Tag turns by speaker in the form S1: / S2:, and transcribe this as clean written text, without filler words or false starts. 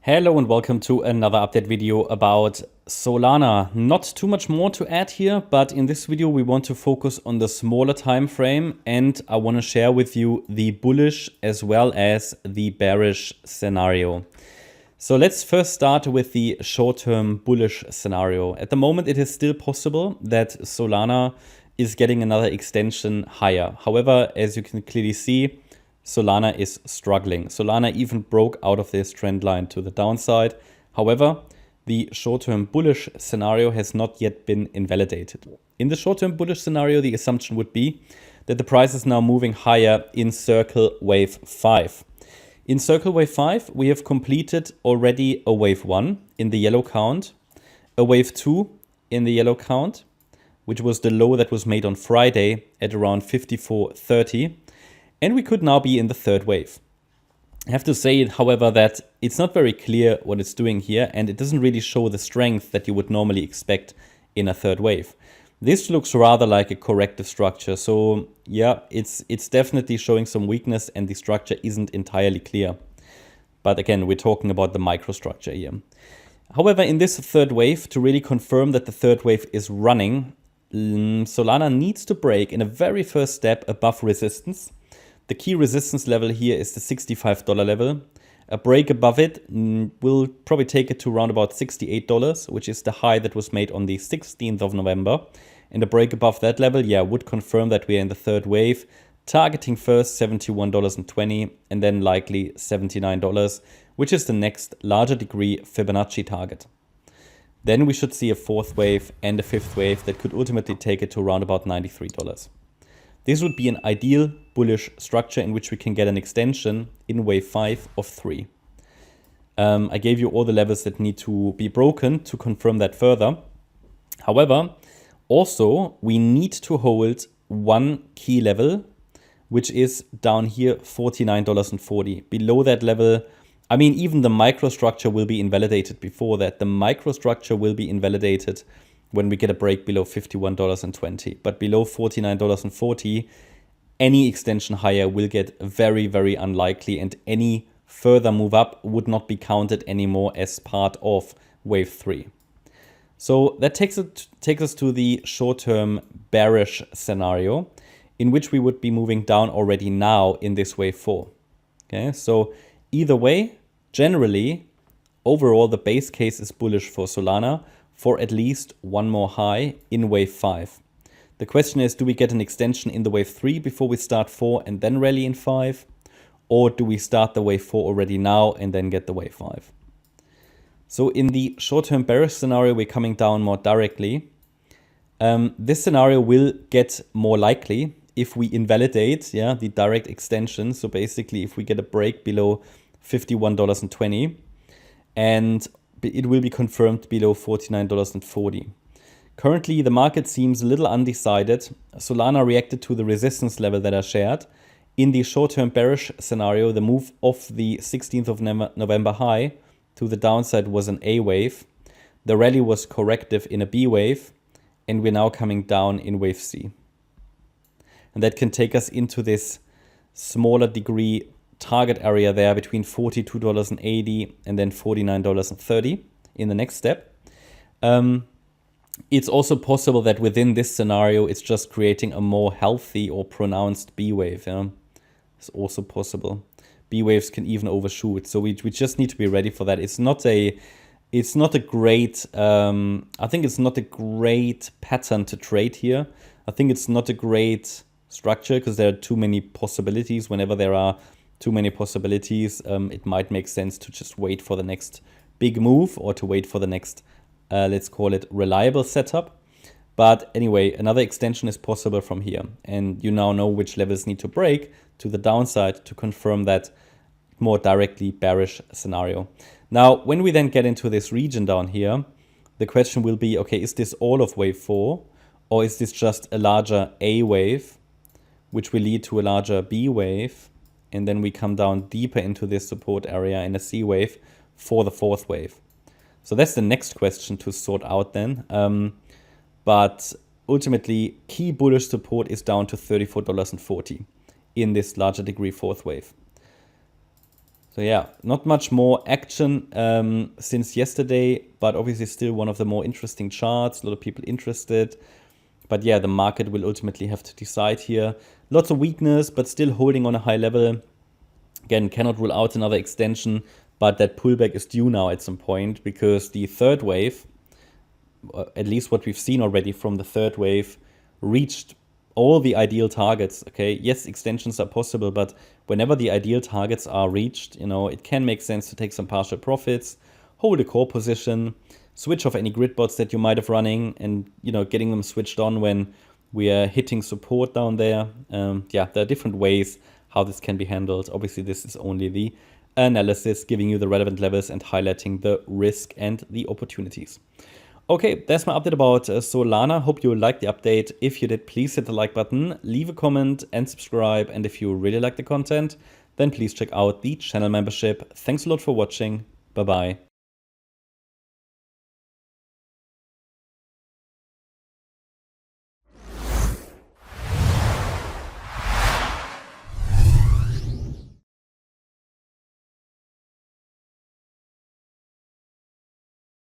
S1: Hello and welcome to another update video about Solana. Not too much more to add here, but in this video we want to focus on the smaller time frame, and I want to share with you the bullish as well as the bearish scenario. So let's first start with the short-term bullish scenario. At the moment it is still possible that Solana is getting another extension higher. However, as you can clearly see, Solana is struggling. Solana even broke out of this trend line to the downside. However, the short-term bullish scenario has not yet been invalidated. In the short-term bullish scenario, the assumption would be that the price is now moving higher in circle wave 5. In circle wave 5, we have completed already a wave 1 in the yellow count, a wave 2 in the yellow count, which was the low that was made on Friday at around 54.30. And we could now be in the third wave. I have to say, however, that it's not very clear what it's doing here, and it doesn't really show the strength that you would normally expect in a third wave. This looks rather like a corrective structure. So yeah, it's definitely showing some weakness and the structure isn't entirely clear. But again, we're talking about the microstructure here. However, in this third wave, to really confirm that the third wave is running, Solana needs to break in a very first step above resistance. The key resistance level here is the $65 level. A break above it will probably take it to around about $68, which is the high that was made on the 16th of November. And a break above that level, yeah, would confirm that we are in the third wave, targeting first $71.20 and then likely $79, which is the next larger degree Fibonacci target. Then we should see a fourth wave and a fifth wave that could ultimately take it to around about $93. This would be an ideal bullish structure in which we can get an extension in wave 5 of 3. I gave you all the levels that need to be broken to confirm that further. However, also we need to hold one key level, which is down here $49.40. Below that level, I mean, even the microstructure will be invalidated before that. The microstructure will be invalidated when we get a break below $51.20. But below $49.40, any extension higher will get very, very unlikely, and any further move up would not be counted anymore as part of wave 3. So that takes us to the short-term bearish scenario, in which we would be moving down already now in this wave 4. Okay, so either way, generally, overall, the base case is bullish for Solana for at least one more high in wave 5. The question is, do we get an extension in the wave 3 before we start 4 and then rally in 5? Or do we start the wave 4 already now and then get the wave 5? So in the short-term bearish scenario, we're coming down more directly. This scenario will get more likely if we invalidate the direct extension. So basically, if we get a break below $51.20, and it will be confirmed below $49.40. Currently, the market seems a little undecided. Solana reacted to the resistance level that I shared. In the short-term bearish scenario, the move off the 16th of November high to the downside was an A wave. The rally was corrective in a B wave, and we're now coming down in wave C. And that can take us into this smaller degree target area there between $42.80 and then $49.30 in the next step. It's also possible that within this scenario, it's just creating a more healthy or pronounced B wave. It's also possible. B waves can even overshoot. So we just need to be ready for that. It's not a great, I think it's not a great pattern to trade here. I think it's not a great structure because there are too many possibilities. Whenever there are too many possibilities, it might make sense to just wait for the next big move or to wait for the next, let's call it, reliable setup. But anyway, another extension is possible from here. And you now know which levels need to break to the downside to confirm that more directly bearish scenario. Now, when we then get into this region down here, the question will be, okay, is this all of wave 4? Or is this just a larger A wave, which will lead to a larger B wave? And then we come down deeper into this support area in a C wave for the fourth wave. So that's the next question to sort out then. But ultimately, key bullish support is down to $34.40 in this larger degree fourth wave. So yeah, not much more action since yesterday, but obviously still one of the more interesting charts. A lot of people interested. But yeah, the market will ultimately have to decide here. Lots of weakness, but still holding on a high level. Again, cannot rule out another extension, but that pullback is due now at some point because the third wave, at least what we've seen already from the third wave, reached all the ideal targets. Okay, yes, extensions are possible, but whenever the ideal targets are reached, it can make sense to take some partial profits, hold a core position, switch off any grid bots that you might have running, and getting them switched on when we are hitting support down there. Yeah, there are different ways how this can be handled. Obviously, this is only the analysis, giving you the relevant levels and highlighting the risk and the opportunities. Okay, that's my update about Solana. Hope you liked the update. If you did, please hit the like button, leave a comment and subscribe. And if you really like the content, then please check out the channel membership. Thanks a lot for watching. Bye-bye.